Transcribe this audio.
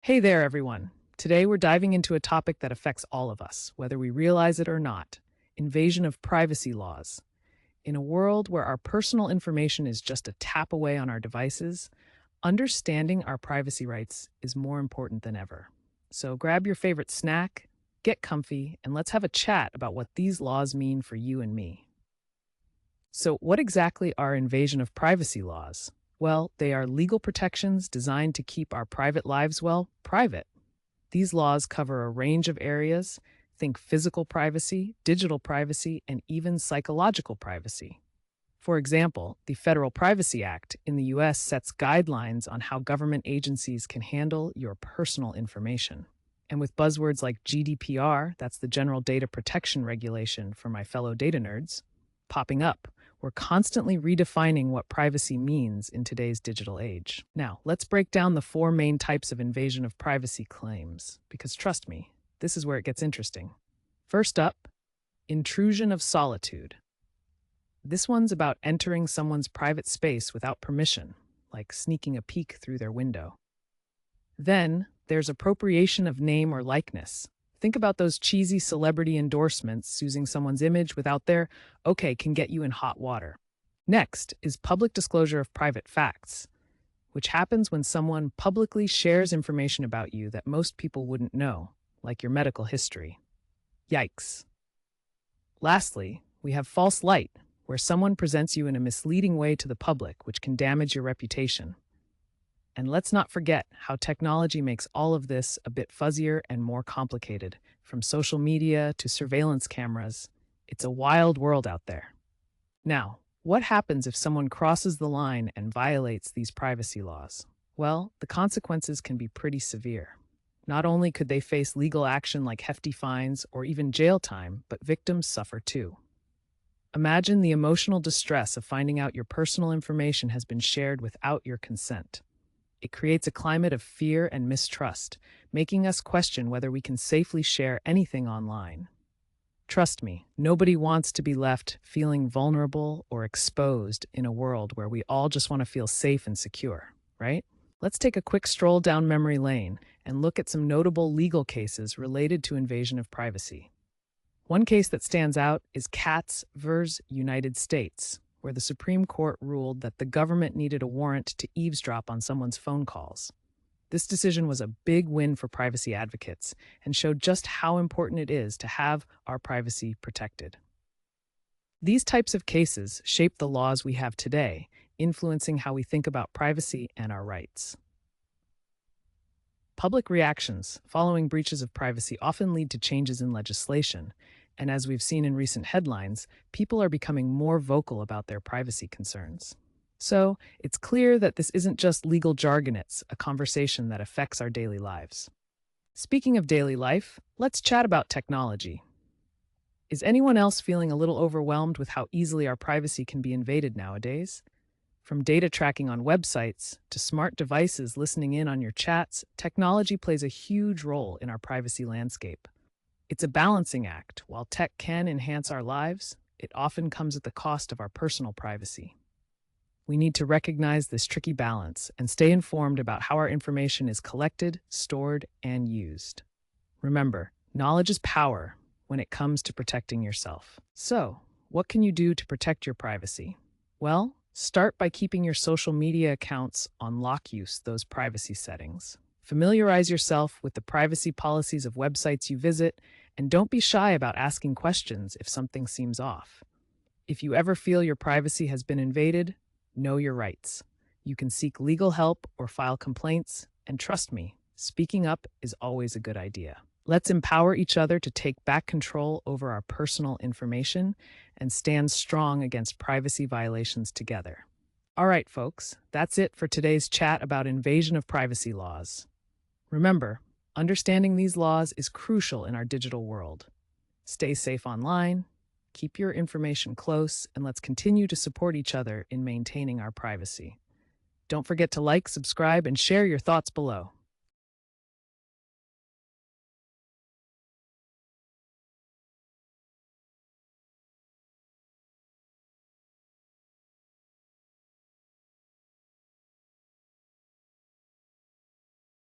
Hey there, everyone. Today we're diving into a topic that affects all of us, whether we realize it or not: invasion of privacy laws. In a world where our personal information is just a tap away on our devices, understanding our privacy rights is more important than ever. So grab your favorite snack, get comfy, and let's have a chat about what these laws mean for you and me. So, what exactly are invasion of privacy laws? Well, they are legal protections designed to keep our private lives, well, private. These laws cover a range of areas. Think physical privacy, digital privacy, and even psychological privacy. For example, the Federal Privacy Act in the US sets guidelines on how government agencies can handle your personal information. And with buzzwords like GDPR, that's the General Data Protection Regulation for my fellow data nerds, popping up, we're constantly redefining what privacy means in today's digital age. Now, let's break down the four main types of invasion of privacy claims, because trust me, this is where it gets interesting. First up, intrusion of solitude. This one's about entering someone's private space without permission, like sneaking a peek through their window. Then, there's appropriation of name or likeness. Think about those cheesy celebrity endorsements using someone's image without their okay can get you in hot water. Next is public disclosure of private facts, which happens when someone publicly shares information about you that most people wouldn't know, like your medical history. Yikes. Lastly, we have false light, where someone presents you in a misleading way to the public, which can damage your reputation. And let's not forget how technology makes all of this a bit fuzzier and more complicated. From social media to surveillance cameras, it's a wild world out there. Now, what happens if someone crosses the line and violates these privacy laws? Well, the consequences can be pretty severe. Not only could they face legal action like hefty fines or even jail time, but victims suffer too. Imagine the emotional distress of finding out your personal information has been shared without your consent. It creates a climate of fear and mistrust, making us question whether we can safely share anything online. Trust me, nobody wants to be left feeling vulnerable or exposed in a world where we all just want to feel safe and secure, right? Let's take a quick stroll down memory lane and look at some notable legal cases related to invasion of privacy. One case that stands out is Katz vs. United States, where the Supreme Court ruled that the government needed a warrant to eavesdrop on someone's phone calls. This decision was a big win for privacy advocates and showed just how important it is to have our privacy protected. These types of cases shape the laws we have today, influencing how we think about privacy and our rights. Public reactions following breaches of privacy often lead to changes in legislation, and as we've seen in recent headlines, people are becoming more vocal about their privacy concerns. So, it's clear that this isn't just legal jargon, it's a conversation that affects our daily lives. Speaking of daily life, let's chat about technology. Is anyone else feeling a little overwhelmed with how easily our privacy can be invaded nowadays? From data tracking on websites to smart devices listening in on your chats, technology plays a huge role in our privacy landscape. It's a balancing act. While tech can enhance our lives, it often comes at the cost of our personal privacy. We need to recognize this tricky balance and stay informed about how our information is collected, stored, and used. Remember, knowledge is power when it comes to protecting yourself. So, what can you do to protect your privacy? Well, start by keeping your social media accounts on lock use, those privacy settings. Familiarize yourself with the privacy policies of websites you visit, and don't be shy about asking questions if something seems off. If you ever feel your privacy has been invaded, know your rights. You can seek legal help or file complaints, and trust me, speaking up is always a good idea. Let's empower each other to take back control over our personal information and stand strong against privacy violations together. All right, folks, that's it for today's chat about invasion of privacy laws. Remember, understanding these laws is crucial in our digital world. Stay safe online, keep your information close, and let's continue to support each other in maintaining our privacy. Don't forget to like, subscribe, and share your thoughts below.